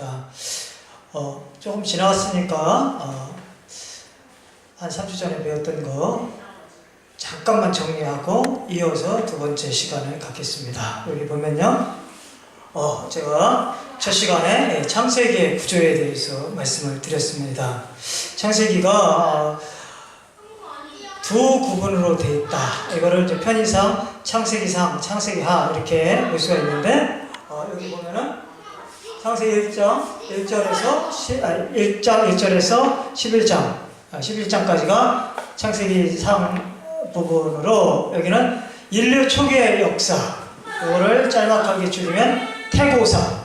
하겠습니다. 조금 지나갔으니까 한 3주 전에 배웠던 거 잠깐만 정리하고 이어서 두 번째 시간을 갖겠습니다. 여기 보면요, 제가 첫 시간에 창세기의 구조에 대해서 말씀을 드렸습니다. 창세기가 두 구분으로 되어 있다. 이거를 이제 편의상 창세기상, 창세기하 이렇게 볼 수가 있는데, 여기 보면은 창세기 1장 1절에서 11장까지가 창세기상 부분으로, 여기는 인류 초기의 역사, 이거를 짤막하게 줄이면 태고사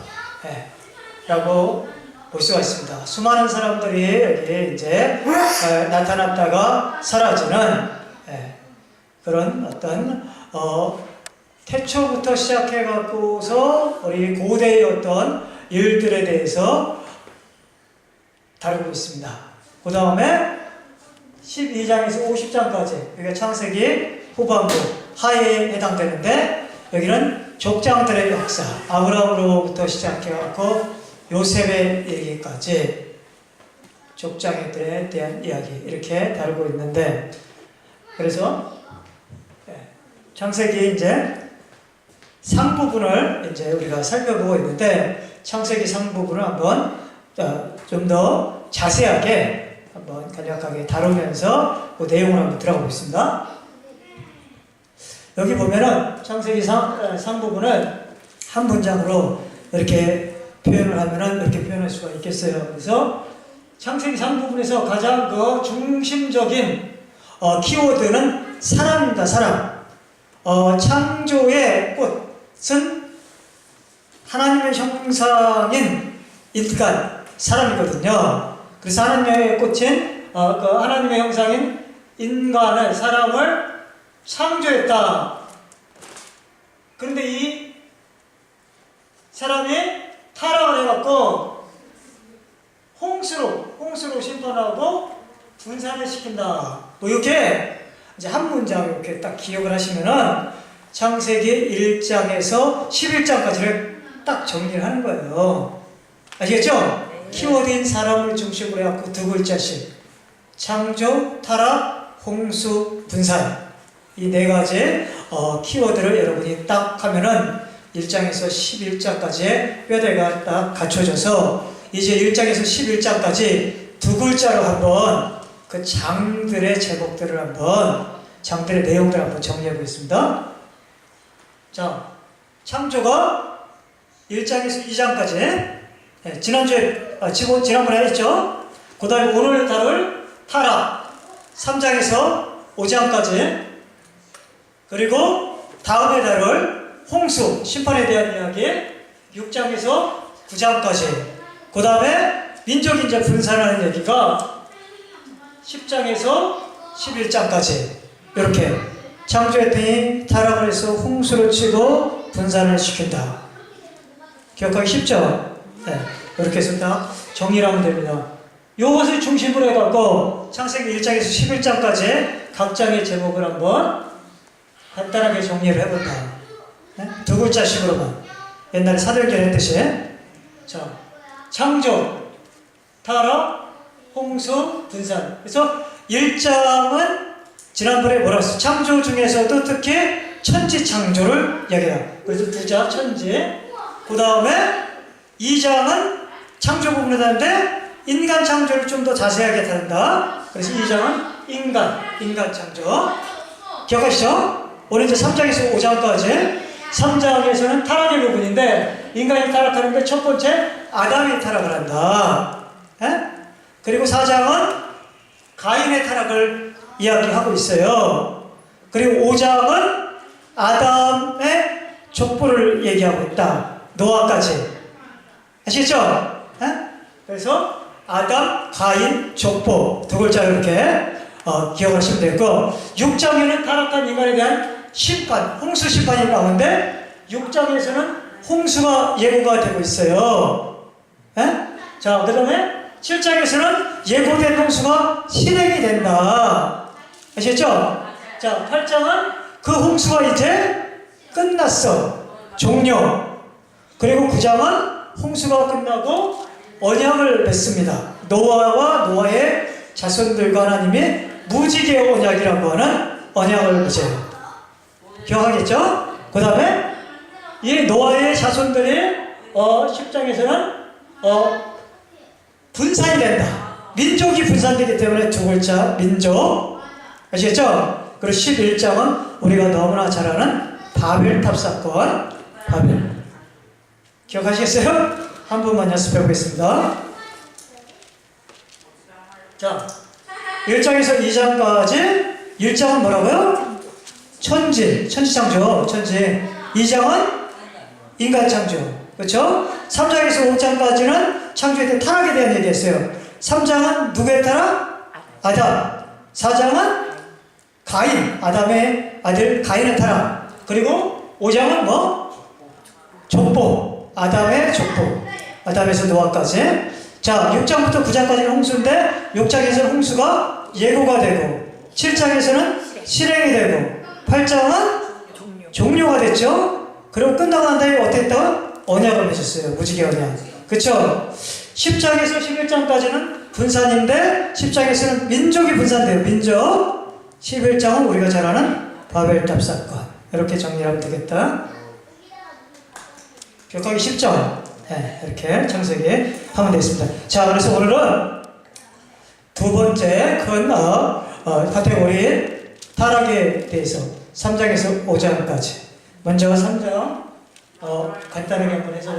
라고 볼 수가 있습니다. 수많은 사람들이 여기 이제 나타났다가 사라지는 그런 어떤 태초부터 시작해 갖고서 우리 고대의 어떤 일들에 대해서 다루고 있습니다. 그 다음에 12장에서 50장까지, 여기가 창세기 후반부 하에 해당되는데, 여기는 족장들의 역사, 아브라함으로부터 시작해갖고 요셉의 얘기까지 족장들에 대한 이야기, 이렇게 다루고 있는데, 그래서 창세기 이제 상부분을 이제 우리가 살펴보고 있는데, 창세기 상부분을 한번 좀 더 자세하게 한번 간략하게 다루면서 그 내용을 한번 들어가 보겠습니다. 여기 보면은 창세기 상부분은 한 문장으로 이렇게 표현을 하면은 이렇게 표현할 수가 있겠어요. 그래서 창세기 상부분에서 가장 그 중심적인 키워드는 사람입니다. 사람. 창조의 꽃은 하나님의 형상인 인간, 사람이거든요. 그래서 하나님의 꽃인 그 하나님의 형상인 인간을, 사람을 창조했다. 그런데 이 사람이 타락을 해갖고 홍수로 심판하고 분산을 시킨다. 뭐 이렇게 이제 한 문장 이렇게 딱 기억을 하시면은 창세기 1장에서 11장까지를 딱 정리를 하는 거예요. 아시겠죠? 키워드인 사람을 중심으로 해갖고 두 글자씩, 창조, 타락, 홍수, 분산, 이 네 가지 키워드를 여러분이 딱 하면은 1장에서 11장까지의 뼈대가 딱 갖춰져서, 이제 1장에서 11장까지 두 글자로 한번 그 장들의 제목들을 한번, 장들의 내용들을 한번 정리해 보겠습니다. 자, 창조가 1장에서 2장까지, 지난번에 했죠? 그 다음에 오늘 다룰 타락 3장에서 5장까지, 그리고 다음에 다룰 홍수, 심판에 대한 이야기 6장에서 9장까지, 그 다음에 민족 이제 분산하는 얘기가 10장에서 11장까지, 이렇게 창조했더니 타락을 해서 홍수를 치고 분산을 시킨다. 기억하기 쉽죠? 네, 이렇게 해서 딱 정리를 하면 됩니다. 이것을 중심으로 해갖고 창세기 1장에서 11장까지 각 장의 제목을 한번 간단하게 정리를 해본다. 네? 두 글자씩으로만. 옛날에 사도행전 했듯이. 자, 창조, 타락, 홍수, 분산. 그래서 1장은 지난번에 뭐라고 했어요? 창조 중에서도 특히 천지 창조를 이야기해요. 그래서 두자, 천지. 그 다음에 2장은 창조 부분에 다는데 인간 창조를 좀 더 자세하게 다룬다. 그래서 2장은 인간 창조. 기억하시죠? 오늘 이제 3장에서 5장까지, 3장에서는 타락의 부분인데, 인간이 타락하는데 첫 번째 아담이 타락을 한다. 그리고 4장은 가인의 타락을 이야기하고 있어요. 그리고 5장은 아담의 족보를 얘기하고 있다. 노아까지. 아시겠죠? 그래서 아담, 가인, 족보 두 글자 이렇게 기억하시면 되고, 6장에는 타락한 인간에 대한 심판, 홍수 심판이 나오는데 6장에서는 홍수가 예고가 되고 있어요. 자, 그 다음에 7장에서는 예고된 홍수가 실행이 된다. 아시겠죠? 자, 8장은 그 홍수가 이제 끝났어. 종료. 그리고 9장은 홍수가 끝나고 언약을 맺습니다. 노아와 노아의 자손들과 하나님이 무지개 언약이라고 하는 언약을 맺어요. 기억하겠죠? 그 다음에 이 노아의 자손들이 10장에서는 분산이 된다. 민족이 분산되기 때문에 두 글자 민족. 아시겠죠? 그리고 11장은 우리가 너무나 잘 아는 바벨탑 사건. 바벨. 기억하시겠어요? 한 번만 연습해 보겠습니다. 자, 1장에서 2장까지 1장은 뭐라고요? 천지창조, 천지. 2장은 인간창조. 그렇죠? 3장에서 5장까지는 창조에 대한 타락에 대한 얘기했어요. 3장은 누구의 타락? 아담. 4장은 가인, 아담의 아들 가인의 타락. 그리고 5장은 뭐? 족보, 아담의 족보. 아담에서 노아까지. 자, 6장부터 9장까지는 홍수인데 6장에서는 홍수가 예고가 되고 7장에서는 실행이 되고 8장은 종료가 됐죠. 그리고 끝나고 난 다음에 어떻게 했다? 언약을 맺었어요. 무지개 언약. 그쵸? 10장에서 11장까지는 분산인데 10장에서는 민족이 분산돼요. 민족. 11장은 우리가 잘 아는 바벨탑 사건. 이렇게 정리하면 되겠다. 기억하기 쉽죠? 네, 이렇게 창세기 하면 되겠습니다. 자, 그래서 오늘은 두 번째 큰 카테고리 타락에 대해서 3장에서 5장까지. 먼저 3장 간단하게 한번 해서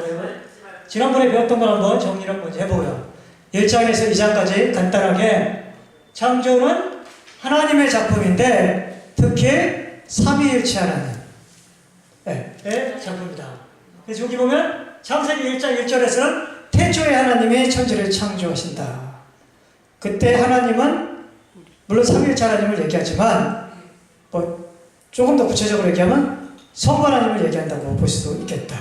지난번에 배웠던 걸 한번 정리를 한번 해보고요. 1장에서 2장까지 간단하게 창조는 하나님의 작품인데 특히 삼위일체 하나님의 작품이다. 그래서 여기 보면 창세기 1장 1절에서는 태초에 하나님이 천지를 창조하신다. 그때 하나님은 물론 삼위일체 하나님을 얘기하지만 조금 더 구체적으로 얘기하면 성부 하나님을 얘기한다고 볼 수도 있겠다.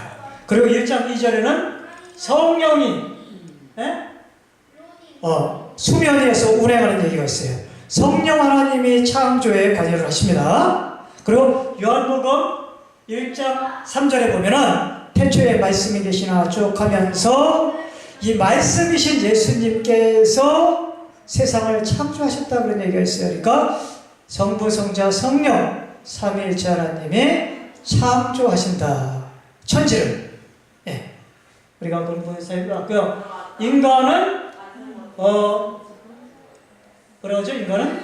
그리고 1장 2절에는 성령이 수면위에서 운행하는 얘기가 있어요. 성령 하나님이 창조에 관여를 하십니다. 그리고 요한복음 1장 3절에 보면은 태초에 말씀이 계시나 쭉 하면서 이 말씀이신 예수님께서 세상을 창조하셨다 그런 얘기가 있어요. 그러니까 성부, 성자, 성령 삼위일체 하나님이 창조하신다. 천지를. 우리가 공부해서 해봤고요. 인간은 뭐라고 하죠? 인간은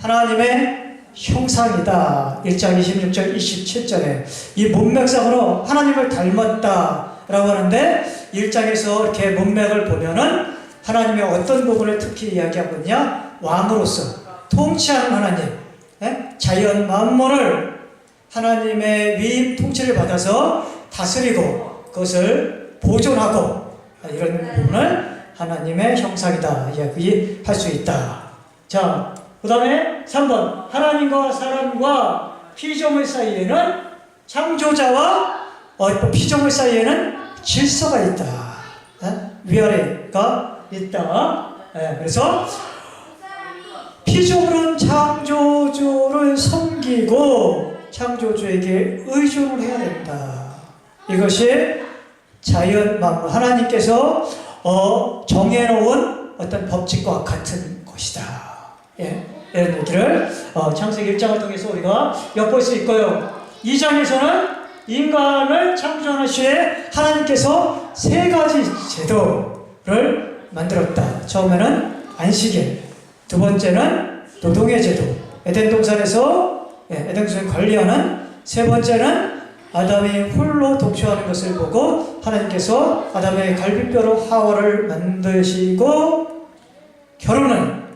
하나님의 형상이다. 1장 26절 27절에 이 문맥상으로 하나님을 닮았다라고 하는데 1장에서 이렇게 문맥을 보면은 하나님의 어떤 부분을 특히 이야기하고 있냐? 왕으로서 통치하는 하나님, 자연 만물을 하나님의 위임 통치를 받아서 다스리고 그것을 보존하고 이런 부분을 하나님의 형상이다 이야기할 수 있다. 자, 그 다음에 3번 하나님과 사람과 피조물 사이에는 창조자와 피조물 사이에는 질서가 있다. 위아래가 있다. 그래서 피조물은 창조주를 섬기고 창조주에게 의존을 해야 된다. 이것이 자연 만물 하나님께서 정해놓은 어떤 법칙과 같은 것이다. 이런 얘기를 창세기 1장을 통해서 우리가 엿볼 수 있고요. 2장에서는 인간을 창조하는 시에 하나님께서 세 가지 제도를 만들었다. 처음에는 안식일, 두 번째는 노동의 제도, 에덴 동산에서 관리하는, 세 번째는 아담이 홀로 독초하는 것을 보고 하나님께서 아담의 갈비뼈로 하와를 만드시고 결혼을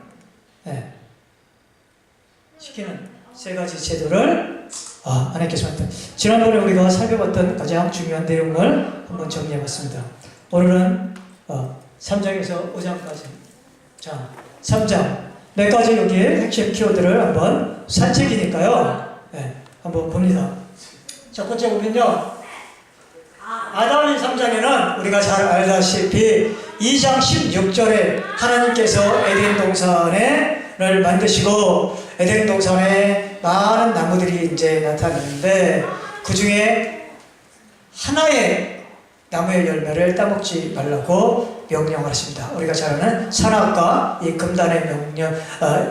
시키는 세 가지 제도를 하나님께서 만든. 지난번에 우리가 살펴봤던 가장 중요한 내용을 한번 정리해봤습니다. 오늘은 3장에서 5장까지. 자, 3장 몇 가지 여기 핵심 키워드를 한번 산책이니까요. 한번 봅니다. 첫 번째 보면요, 아담의 3장에는 우리가 잘 알다시피 2장 16절에 하나님께서 에덴 동산을 만드시고 에덴 동산에 많은 나무들이 이제 나타나는데 그 중에 하나의 나무의 열매를 따먹지 말라고 명령하십니다. 우리가 잘 아는 선악과 이 금단의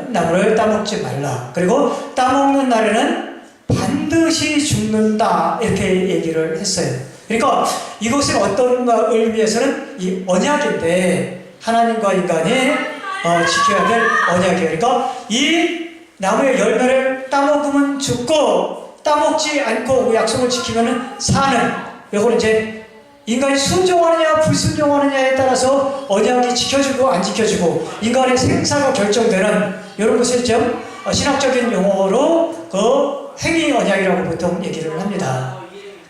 나무를 따먹지 말라. 그리고 따먹는 날에는 반드시 죽는다. 이렇게 얘기를 했어요. 그러니까 이것은 어떤 의미에서는 이 언약인데 하나님과 인간이 지켜야 될 언약이에요. 그러니까 이 나무의 열매를 따먹으면 죽고 따먹지 않고 약속을 지키면 사는, 이거는 이제 인간이 순종하느냐 불순종하느냐에 따라서 언약이 지켜지고 안 지켜지고 인간의 생사가 결정되는 이런 것을 좀 신학적인 용어로 그 행위 언약이라고 보통 얘기를 합니다.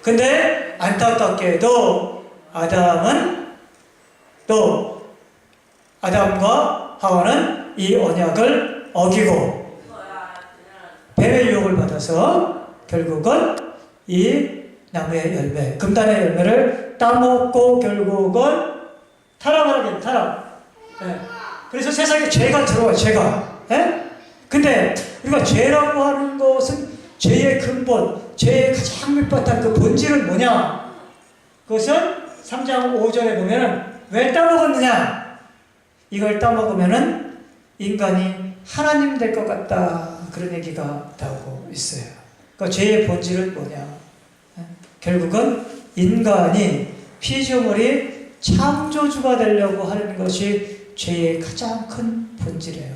근데 안타깝게도 아담과 하와는 이 언약을 어기고 뱀의 유혹을 받아서 결국은 이 나무의 열매, 금단의 열매를 따먹고 결국은 타락을 하게, 타락. 예. 그래서 세상에 죄가 들어와요, 죄가. 예? 근데 우리가 죄라고 하는 것은 죄의 근본, 죄의 가장 밑바탕 그 본질은 뭐냐? 그것은 3장 5절에 보면은 왜 따먹었느냐? 이걸 따먹으면은 인간이 하나님 될 것 같다. 그런 얘기가 나오고 있어요. 그러니까 죄의 본질은 뭐냐? 결국은 인간이 피조물이 창조주가 되려고 하는 것이 죄의 가장 큰 본질이에요.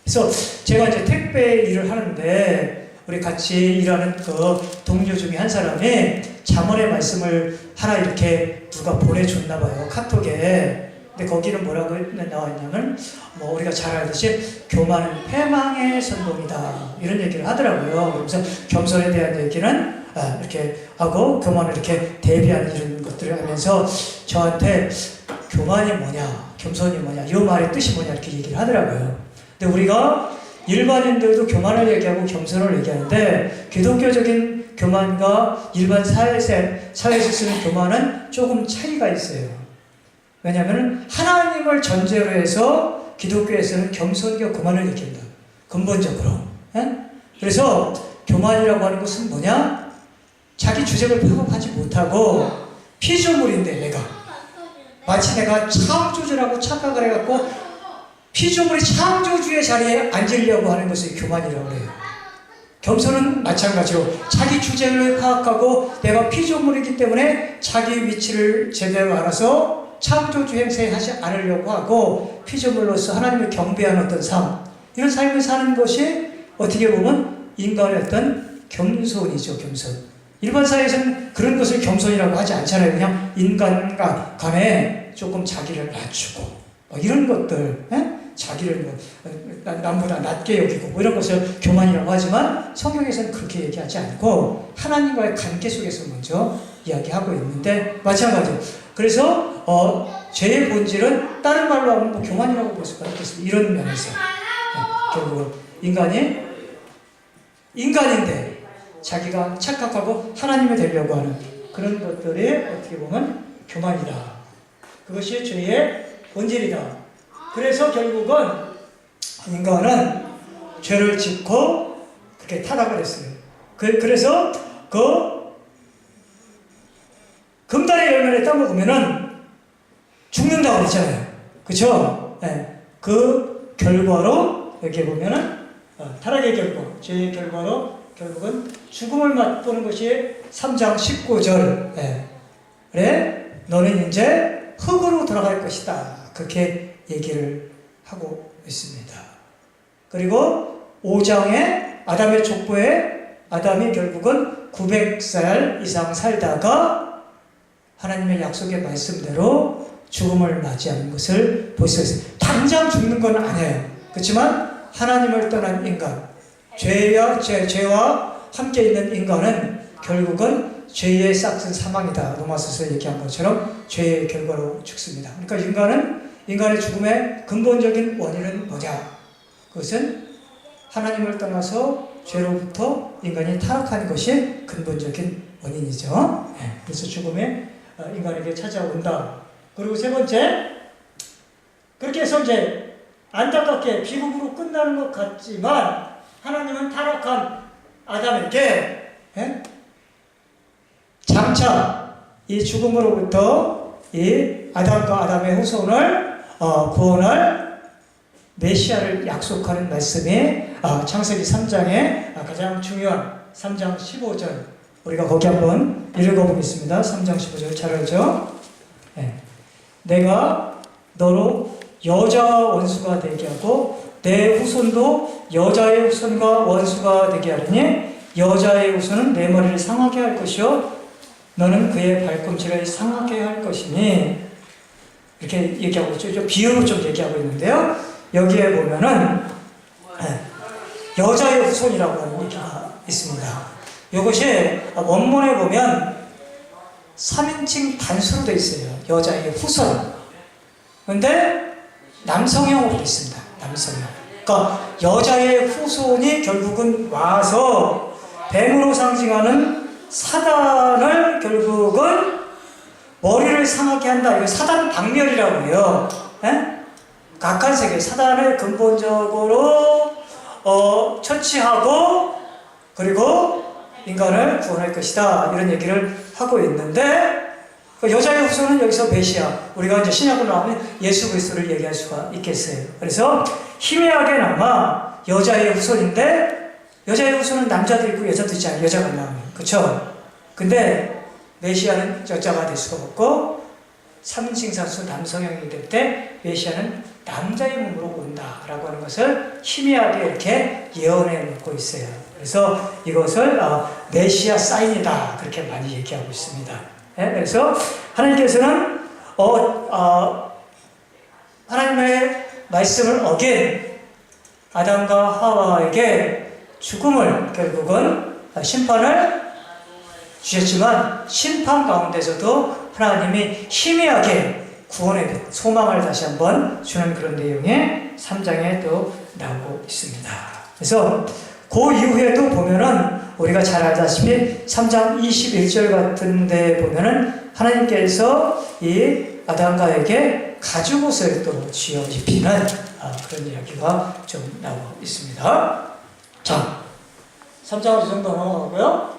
그래서 제가 이제 택배 일을 하는데 우리 같이 일하는 그 동료 중에 한 사람이 잠언의 말씀을 하나 이렇게 누가 보내줬나 봐요. 카톡에. 근데 거기는 뭐라고 나와 있냐면 우리가 잘 알듯이 교만은 패망의 선봉이다 이런 얘기를 하더라고요. 그래서 겸손에 대한 얘기는 이렇게 하고 교만을 이렇게 대비하는 이런 것들을 하면서 저한테 교만이 뭐냐, 겸손이 뭐냐, 이 말의 뜻이 뭐냐 이렇게 얘기를 하더라고요. 근데 우리가 일반인들도 교만을 얘기하고 겸손을 얘기하는데 기독교적인 교만과 일반 사회에서 쓰는 교만은 조금 차이가 있어요. 왜냐하면 하나님을 전제로 해서 기독교에서는 겸손과 교만을 얘기합니다. 근본적으로. 그래서 교만이라고 하는 것은 뭐냐? 자기 주장을 폐업하지 못하고 피조물인데 내가 마치 내가 창조주라고 착각을 해갖고 피조물이 창조주의 자리에 앉으려고 하는 것을 교만이라고 해요. 겸손은 마찬가지로 자기 주제를 파악하고 내가 피조물이기 때문에 자기 위치를 제대로 알아서 창조주 행세하지 않으려고 하고 피조물로서 하나님을 경배하는 어떤 삶, 이런 삶을 사는 것이 어떻게 보면 인간의 어떤 겸손이죠. 겸손. 일반 사회에서는 그런 것을 겸손이라고 하지 않잖아요. 그냥 인간과 간에 조금 자기를 낮추고 이런 것들, 자기를 남보다 낮게 여기고 이런 것을 교만이라고 하지만 성경에서는 그렇게 얘기하지 않고 하나님과의 관계 속에서 먼저 이야기하고 있는데 마찬가지로 그래서 죄의 본질은 다른 말로 하면 교만이라고 볼 수가 있겠습니다. 이런 면에서 결국은 인간인데 자기가 착각하고 하나님이 되려고 하는 그런 것들이 어떻게 보면 교만이다. 그것이 죄의 본질이다. 그래서 결국은 인간은 죄를 짓고 그렇게 타락을 했어요. 그래서 그 금단의 열매를 따먹으면은 죽는다고 그랬잖아요. 그쵸? 네. 그 결과로 여기 보면은 타락의 결과, 죄의 결과로 결국은 죽음을 맛보는 것이 3장 19절. 그래, 너는 이제 흙으로 돌아갈 것이다. 그렇게 얘기를 하고 있습니다. 그리고 5장에 아담의 족보에 아담이 결국은 900살 이상 살다가 하나님의 약속의 말씀대로 죽음을 맞이하는 것을 볼 수 있어요. 당장 죽는 건 아니에요. 그렇지만 하나님을 떠난 인간, 죄와 함께 있는 인간은 결국은 죄의 싹은 사망이다. 로마서에서 얘기한 것처럼 죄의 결과로 죽습니다. 그러니까 인간의 죽음의 근본적인 원인은 뭐냐? 그것은 하나님을 떠나서 죄로부터 인간이 타락한 것이 근본적인 원인이죠. 그래서 죽음이 인간에게 찾아온다. 그리고 세 번째, 그렇게 해서 이제 안타깝게 비극으로 끝나는 것 같지만 하나님은 타락한 아담에게 장차 이 죽음으로부터 이 아담과 아담의 후손을 구원할 메시아를 약속하는 말씀이 창세기 3장의 가장 중요한 3장 15절, 우리가 거기 한번 읽어보겠습니다. 3장 15절 잘 알죠? 네. 내가 너로 여자 원수가 되게 하고 내 후손도 여자의 후손과 원수가 되게 하리니 여자의 후손은 내 머리를 상하게 할 것이요 너는 그의 발꿈치를 상하게 할 것이니, 이렇게 얘기하고 있죠. 비유로 좀 얘기하고 있는데요. 여기에 보면은 여자의 후손이라고 하는 얘기가 있습니다. 이것이 원문에 보면 3인칭 단수로 되어 있어요. 여자의 후손. 근데 남성형으로 되어 있습니다. 남성형. 그러니까 여자의 후손이 결국은 와서 뱀으로 상징하는 사단을 결국은 머리를 상하게 한다. 이거 사단 박멸이라고 해요. 예? 악한 세계, 사단을 근본적으로 처치하고 그리고 인간을 구원할 것이다. 이런 얘기를 하고 있는데, 여자의 후손은 여기서 메시아, 우리가 이제 신약으로 나오면 예수 그리스도를 얘기할 수가 있겠어요. 그래서 희미하게나마 여자의 후손인데, 여자의 후손은 남자도 있고 여자도 있잖아요. 여자가 나오면. 그쵸? 근데 메시아는 여자가 될 수가 없고 3인칭 산수 남성형이 될 때 메시아는 남자의 몸으로 온다라고 하는 것을 희미하게 이렇게 예언해 놓고 있어요. 그래서 이것을 메시아 사인이다, 그렇게 많이 얘기하고 있습니다. 네? 그래서 하나님께서는 하나님의 말씀을 어긴 아담과 하와에게 죽음을, 결국은 심판을 주셨지만 심판 가운데서도 하나님이 희미하게 구원의 소망을 다시 한번 주는 그런 내용이 3장에 또 나오고 있습니다. 그래서 그 이후에도 보면은 우리가 잘 알다시피 3장 21절 같은 데 보면은 하나님께서 이 아담과에게 가죽옷을 또 쥐어 입히는 그런 이야기가 좀 나오고 있습니다. 자, 3장은 이 정도 넘어가고요.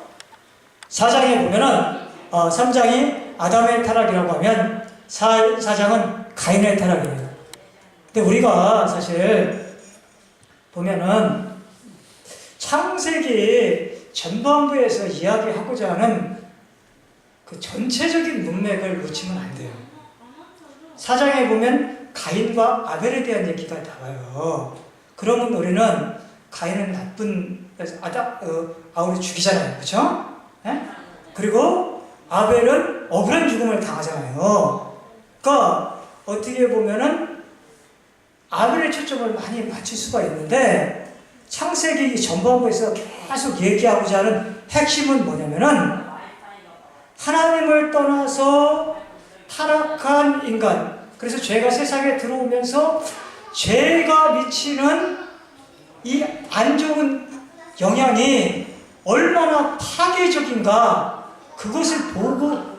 4장에 보면은 3장이 아담의 타락이라고 하면 4장은 가인의 타락이에요. 근데 우리가 사실 보면은 창세기 전반부에서 이야기하고자 하는 그 전체적인 문맥을 놓치면 안 돼요. 4장에 보면 가인과 아벨에 대한 얘기가 나와요. 그러면 우리는 가인은 나쁜 아우를 죽이잖아요. 그렇죠? 네? 그리고 아벨은 억울한 죽음을 당하잖아요. 그러니까 어떻게 보면은 아벨의 초점을 많이 맞출 수가 있는데, 창세기 전반부에서 계속 얘기하고자 하는 핵심은 뭐냐면은 하나님을 떠나서 타락한 인간, 그래서 죄가 세상에 들어오면서 죄가 미치는 이 안 좋은 영향이 얼마나 파괴적인가, 그것을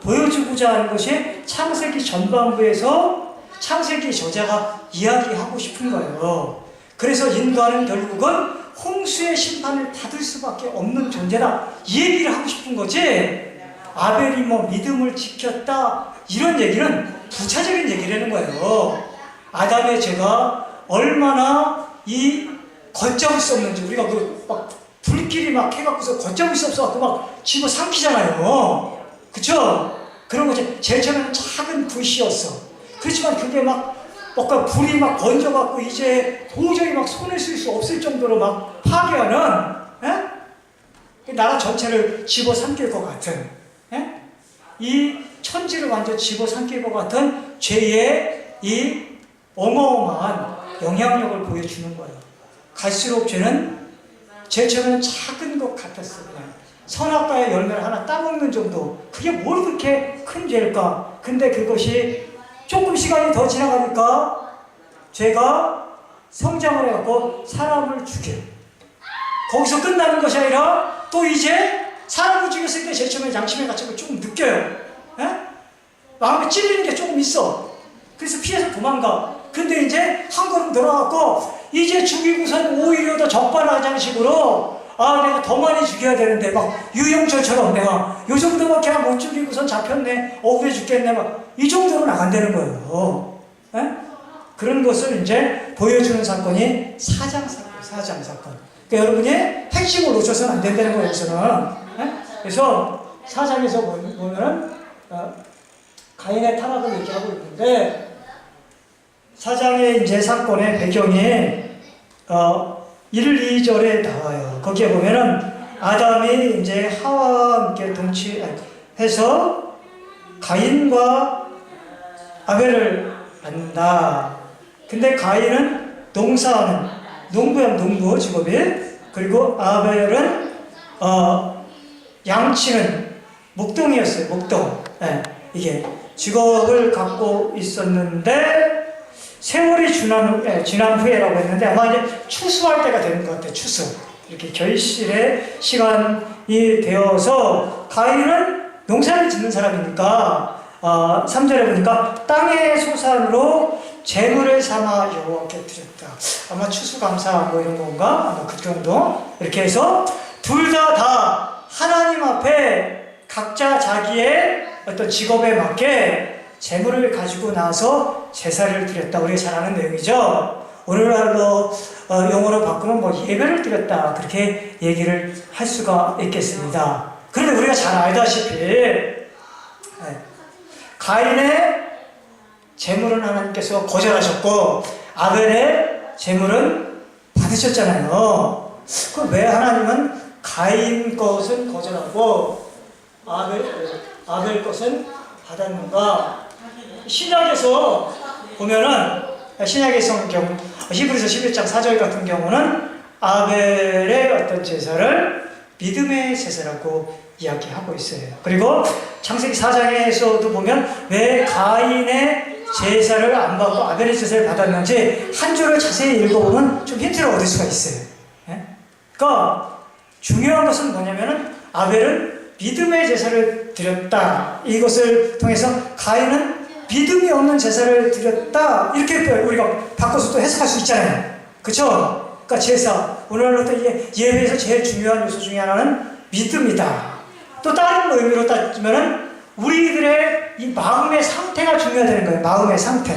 보여주고자 하는 것이 창세기 전반부에서 창세기 저자가 이야기하고 싶은 거예요. 그래서 인간은 결국은 홍수의 심판을 받을 수밖에 없는 존재다, 이 얘기를 하고 싶은 거지, 아벨이 믿음을 지켰다 이런 얘기는 부차적인 얘기라는 거예요. 아담의 죄가 얼마나 이 걷잡을 수 없는지, 우리가 불길이 해갖고서 걷잡을 수 없어갖고 집어 삼키잖아요. 그쵸? 그런 거지. 제일 처음에는 작은 불씨였어. 그렇지만 그게 불이 번져갖고 이제 도저히 손을 쓸 수 없을 정도로 파괴하는, 나라 전체를 집어 삼킬 것 같은, 이 천지를 완전 집어 삼킬 것 같은 죄의 이 어마어마한 영향력을 보여주는 거예요. 갈수록 죄는 제일 처음에는 작은 것 같았어요. 그냥 선악과의 열매를 하나 따먹는 정도, 그게 뭘 그렇게 큰 죄일까? 근데 그것이 조금 시간이 더 지나가니까 죄가 성장을 해갖고 사람을 죽여요. 거기서 끝나는 것이 아니라 또 이제 사람을 죽였을 때 제일 처음에 양심의 가책을 조금 느껴요. 마음에 찔리는 게 조금 있어. 그래서 피해서 도망가. 근데 이제 한 걸음 들어갔고 이제 죽이고선 오히려 더 적반하장식으로 아, 내가 더 많이 죽여야 되는데, 막, 유영철처럼 내가 요 정도밖에 못 죽이고선 잡혔네, 억울해 죽겠네, 막, 이 정도로 나간다는 거예요. 예? 그런 것을 이제 보여주는 사건이 사장 사건. 그러니까 여러분이 핵심을 놓쳐서는 안 된다는 거예요, 여기서는. 예? 그래서 사장에서 보면은, 가인의 타락을 얘기하고 있는데, 사장의 이제 사건의 배경이, 1, 2절에 나와요. 거기에 보면은, 아담이 이제 하와와 함께 동치해서 가인과 아벨을 낳는다. 근데 가인은 농사하는, 농부 직업이, 그리고 아벨은, 양치는 목동이었어요, 목동. 네, 이게 직업을 갖고 있었는데, 세월이 지난 후에라고 했는데, 아마 이제 추수할 때가 되는 것 같아요, 추수. 이렇게 결실의 시간이 되어서, 가인은 농사를 짓는 사람이니까, 3절에 보니까 땅의 소산으로 재물을 삼아 여호와께 드렸다. 아마 추수감사 뭐 이런 건가? 아마 그 정도. 이렇게 해서 둘 다 하나님 앞에 각자 자기의 어떤 직업에 맞게 재물을 가지고 나서 제사를 드렸다. 우리가 잘 아는 내용이죠. 오늘날로 용어로 바꾸면 뭐 예배를 드렸다. 그렇게 얘기를 할 수가 있겠습니다. 그런데 우리가 잘 알다시피 가인의 재물은 하나님께서 거절하셨고 아벨의 재물은 받으셨잖아요. 그럼 왜 하나님은 가인 것은 거절하고 아벨 것은 받았는가? 신약에서 보면은, 신약의 경우 히브리서 11장 4절 같은 경우는 아벨의 어떤 제사를 믿음의 제사라고 이야기하고 있어요. 그리고 창세기 4장에서도 보면 왜 가인의 제사를 안 받고 아벨의 제사를 받았는지 한 줄을 자세히 읽어보면 좀 힌트를 얻을 수가 있어요. 그러니까 중요한 것은 뭐냐면은 아벨은 믿음의 제사를 드렸다. 이것을 통해서 가인은 믿음이 없는 제사를 드렸다. 이렇게 우리가 바꿔서 또 해석할 수 있잖아요. 그렇죠? 그러니까 제사, 오늘날로 또 예배에서 제일 중요한 요소 중에 하나는 믿음이다. 또 다른 의미로 따지면은 우리들의 이 마음의 상태가 중요하다는 거예요. 마음의 상태.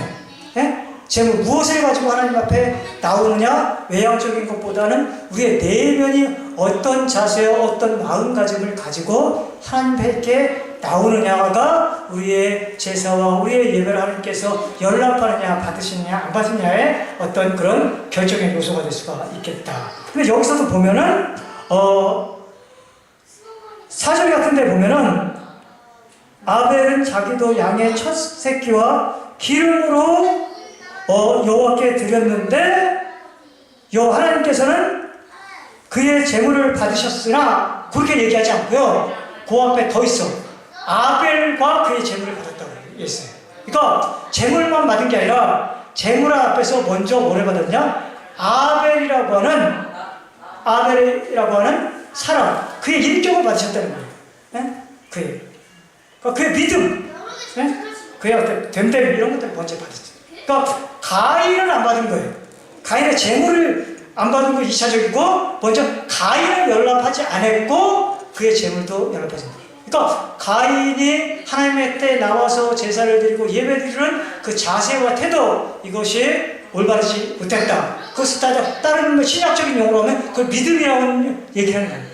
제가 무엇을 가지고 하나님 앞에 나오느냐, 외향적인 것보다는 우리의 내면이 어떤 자세와 어떤 마음가짐을 가지고 하나님께 나오느냐가 우리의 제사와 우리의 예배를 하나님께서 연락하느냐, 받으시느냐, 안 받으느냐의 어떤 그런 결정의 요소가 될 수가 있겠다. 근데 여기서도 보면은, 4절 같은 데 보면은, 아벨은 자기도 양의 첫 새끼와 기름으로 여호와께 드렸는데 하나님께서는 그의 재물을 받으셨으나 그렇게 얘기하지 않고요. 그 앞에 더 있어. 아벨과 그의 재물을 받았다고 했어요. 그러니까 재물만 받은 게 아니라 재물 앞에서 먼저 뭐를 받았냐? 아벨이라고 하는 사람, 그의 인격을 받으셨다는 거예요. 그의 믿음, 그의 어떤 됨됨 이런 것들을 먼저 받았어요. 그러니까 가인은 안 받은 거예요. 가인의 재물을 안 받은 거 2차적이고 먼저 가인을 연락하지 않았고 그의 재물도 연락하지 않았어요. 그러니까 가인이 하나님의 때 나와서 제사를 드리고 예배 드리는 그 자세와 태도, 이것이 올바르지 못했다. 그것을 다른 신약적인 용어로 하면 그걸 믿음이라고 얘기하는 거예요.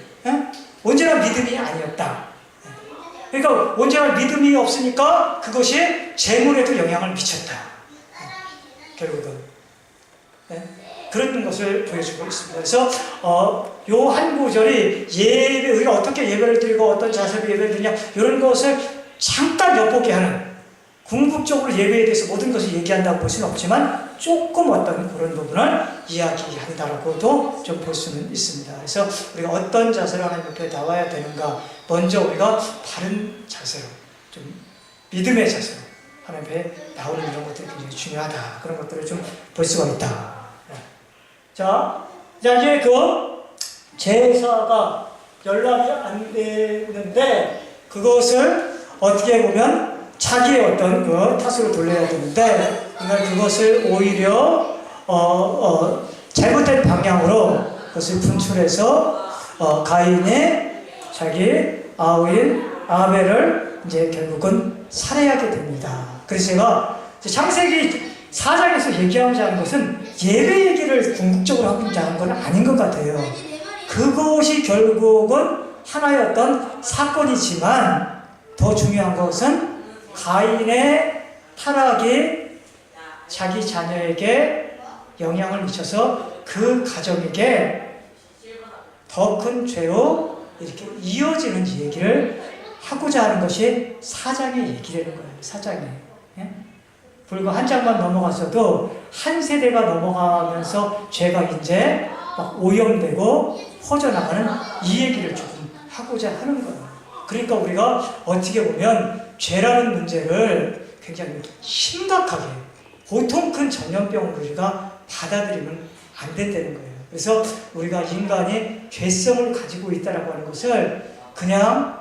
언제나 믿음이 아니었다. 그러니까 언제나 믿음이 없으니까 그것이 재물에도 영향을 미쳤다. 결국은 그런 것을 보여주고 있습니다. 그래서 요 한 구절이 예배, 우리가 어떻게 예배를 드리고 어떤 자세로 예배를 드리냐 이런 것을 잠깐 엿보게 하는, 궁극적으로 예배에 대해서 모든 것을 얘기한다고 볼 수는 없지만 조금 어떤 그런 부분을 이야기한다라고도 좀 볼 수는 있습니다. 그래서 우리가 어떤 자세로 하나님 앞에 나와야 되는가, 먼저 우리가 바른 자세로, 좀 믿음의 자세로 하나님 앞에 나오는 이런 것들이 굉장히 중요하다. 그런 것들을 좀 볼 수가 있다. 자, 이제 그 제사가 연락이 안 되는데 그것을 어떻게 보면 자기의 어떤 그 탓으로 돌려야 되는데, 그러니까 그것을 오히려 잘못된 방향으로 그것을 분출해서 가인이 자기 아우인 아벨을 이제 결국은 살해하게 됩니다. 그래서 제가 창세기 4장에서 얘기하고자 하는 것은 예배 얘기를 궁극적으로 하고자 하는 건 아닌 것 같아요. 그것이 결국은 하나의 어떤 사건이지만 더 중요한 것은 가인의 타락이 자기 자녀에게 영향을 미쳐서 그 가정에게 더 큰 죄로 이렇게 이어지는 얘기를 하고자 하는 것이 4장의 얘기라는 거예요. 4장에. 예? 불과 한 장만 넘어갔어도 한 세대가 넘어가면서 죄가 이제 막 오염되고 퍼져나가는 이 얘기를 조금 하고자 하는 거예요. 그러니까 우리가 어떻게 보면 죄라는 문제를 굉장히 심각하게 보통 큰 전염병으로 우리가 받아들이면 안 된다는 거예요. 그래서 우리가 인간이 죄성을 가지고 있다라고 하는 것을 그냥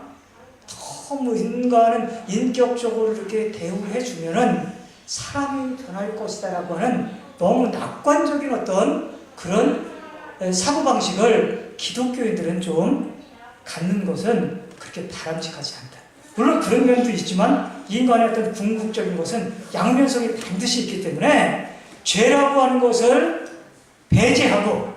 너무 인간은 인격적으로 이렇게 대우해 주면은 사람이 변할 것이다라고 하는 너무 낙관적인 어떤 그런 사고방식을 기독교인들은 좀 갖는 것은 그렇게 바람직하지 않다. 물론 그런 면도 있지만 인간의 어떤 궁극적인 것은 양면성이 반드시 있기 때문에 죄라고 하는 것을 배제하고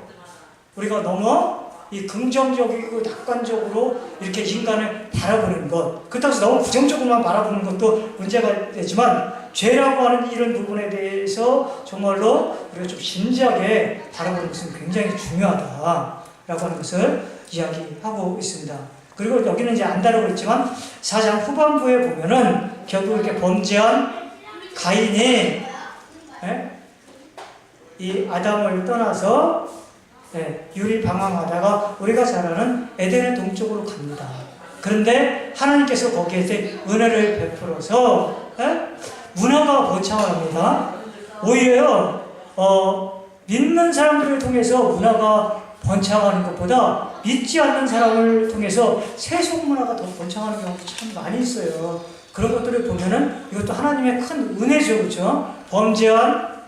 우리가 너무 이 긍정적이고 낙관적으로 이렇게 인간을 바라보는 것, 그렇다고 해서 너무 부정적으로만 바라보는 것도 문제가 되지만 죄라고 하는 이런 부분에 대해서 정말로 우리가 좀 진지하게 바라보는 것은 굉장히 중요하다라고 하는 것을 이야기하고 있습니다. 그리고 여기는 이제 안 다루고 있지만 4장 후반부에 보면은 결국 이렇게 범죄한 가인이 이 아담을 떠나서 유리방황하다가 우리가 잘 아는 에덴의 동쪽으로 갑니다. 그런데 하나님께서 거기에서 은혜를 베풀어서 문화가 번창을 합니다. 오히려 믿는 사람들을 통해서 문화가 번창하는 것보다 믿지 않는 사람을 통해서 세속 문화가 더 번창하는 경우도 참 많이 있어요. 그런 것들을 보면은 이것도 하나님의 큰 은혜죠, 그렇죠? 범죄한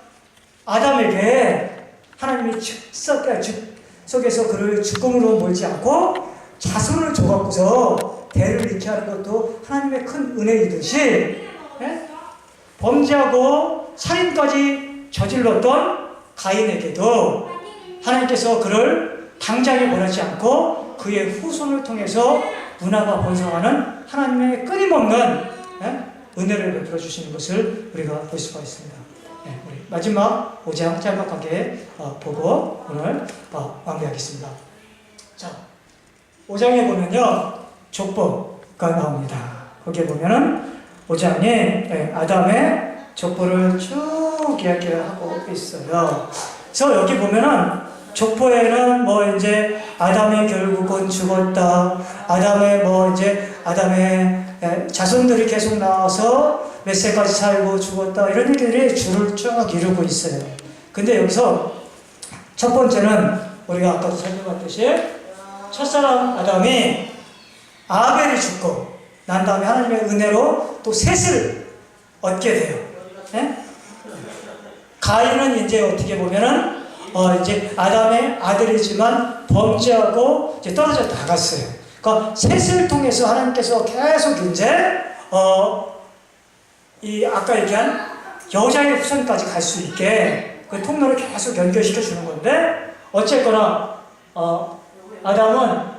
아담에게 하나님이 즉석에서 그를 죽음으로 몰지 않고 자손을 줘갖고서 대를 잃게 하는 것도 하나님의 큰 은혜이듯이 범죄하고 살인까지 저질렀던 가인에게도 하나님께서 그를 당장에 보내지 않고 그의 후손을 통해서 문화가 번성하는 하나님의 끊임없는 은혜를 베풀어 주시는 것을 우리가 볼 수가 있습니다. 우리 마지막 5장 짤막하게 보고 오늘 마무리하겠습니다. 자, 5장에 보면요 족보가 나옵니다. 거기에 보면은 5장에 아담의 족보를 쭉 이야기를 하고 있어요. 그래서 여기 보면은 족보에는 뭐 이제 아담이 결국은 죽었다. 아담의 자손들이 계속 나와서 몇 세까지 살고 죽었다. 이런 얘기들이 줄을 쭉 이루고 있어요. 근데 여기서 첫 번째는 우리가 아까도 설명했듯이 첫사람 아담이 아벨이 죽고 난 다음에 하나님의 은혜로 또 셋을 얻게 돼요. 가인은 이제 어떻게 보면은 이제 아담의 아들이지만 범죄하고 이제 떨어져 나갔어요. 그러니까 셋을 통해서 하나님께서 계속 이제 이 아까 얘기한 여자의 후손까지 갈 수 있게 그 통로를 계속 연결시켜 주는 건데 어쨌거나 아담은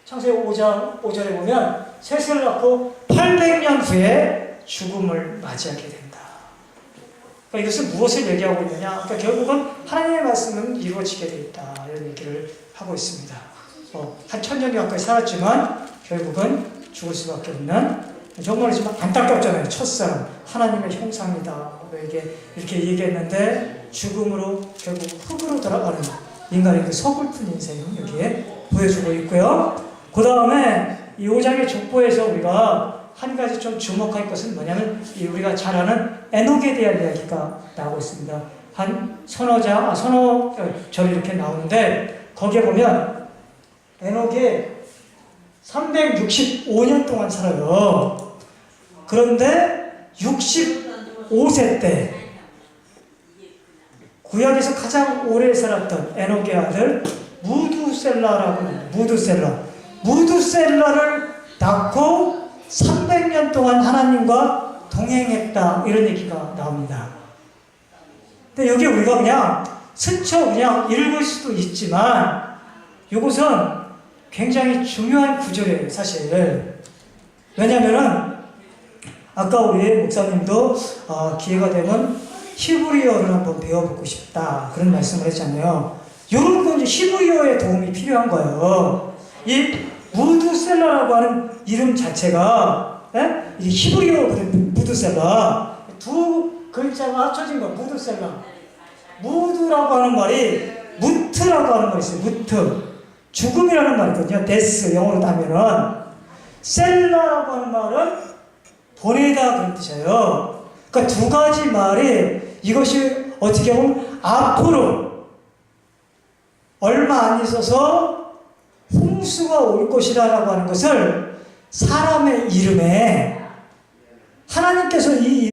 창세기 5장 5절에 보면 셋을 낳고 800년 후에 죽음을 맞이하게 된다. 그러니까 이것은 무엇을 얘기하고 있느냐? 그러니까 결국은 하나님의 말씀은 이루어지게 되어 있다. 이런 얘기를 하고 있습니다. 한 1000년이 가까이 살았지만 결국은 죽을 수밖에 없는 정말이지만 안타깝잖아요. 첫사람 하나님의 형상이다. 이렇게 얘기했는데 죽음으로 결국 흙으로 돌아가는 인간의 그 서글픈 인생 여기에 보여주고 있고요. 그 다음에 이 5장의 족보에서 우리가 한 가지 좀 주목할 것은 뭐냐면 우리가 잘 아는 에녹에 대한 이야기가 나오고 있습니다. 한 서너 절이 이렇게 나오는데 거기에 보면 에녹이 365년 동안 살아요. 그런데 65세 때 구약에서 가장 오래 살았던 에녹의 아들 무두셀라라고 합니다. 무두셀라를 낳고 300년 동안 하나님과 동행했다, 이런 얘기가 나옵니다. 근데 여기 우리가 그냥 스쳐 그냥 읽을 수도 있지만 이것은 굉장히 중요한 구절이에요, 사실. 왜냐면은 아까 우리 목사님도 기회가 되면 히브리어를 한번 배워보고 싶다, 그런 말씀을 했잖아요. 이런 건 이제 히브리어의 도움이 필요한 거예요. 이 무두셀라라고 하는 이름 자체가, 이 히브리어 무두셀라, 두 글자가 합쳐진 거, 무두셀라. 무두라고 하는 말이 무트라고 하는 말이 있어요. 무트. 죽음이라는 말이 있거든요. 데스, 영어로 따면은. 셀라라고 하는 말은 보내다, 그런 뜻이에요. 그러니까 두 가지 말이, 이것이 어떻게 보면 앞으로 얼마 안 있어서 홍수가 올 것이라고 하는 것을 사람의 이름에 하나님께서 이